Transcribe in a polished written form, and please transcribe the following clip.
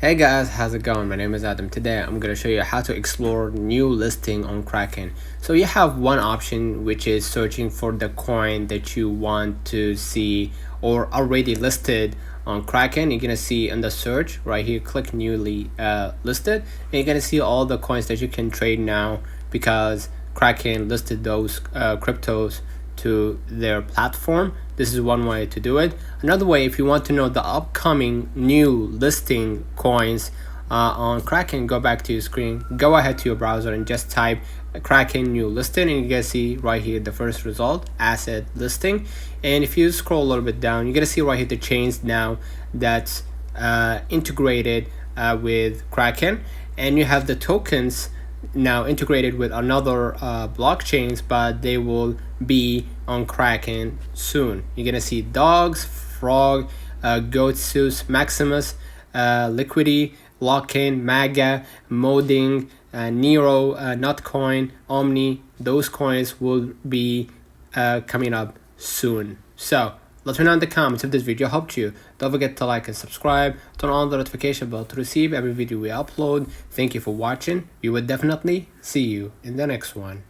Hey guys, how's it going? My name is Adam. Today I'm going to show you how to explore new listing on Kraken. So you have one option, which is searching for the coin that you want to see or already listed on Kraken. You're going to see in the search right here, click newly listed, and you're going to see all the coins that you can trade now because Kraken listed those cryptos to their platform. This is one way to do it. Another way, if you want to know the upcoming new listing coins on Kraken, go back to your screen, go ahead to your browser and just type Kraken new listing, and you can see right here the first result, asset listing. And if you scroll a little bit down, you're gonna see right here the chains now that's integrated with Kraken, and you have the tokens now integrated with another blockchains, but they will be on Kraken soon. You're gonna see dogs, frog, goat Zeus, Maximus, liquidity, lock-in, maga, modding, nero, nutcoin, omni. Those coins will be coming up soon. So let me know in the comments if this video helped you. Don't forget to like and subscribe. Turn on the notification bell to receive every video we upload. Thank you for watching. We will definitely see you in the next one.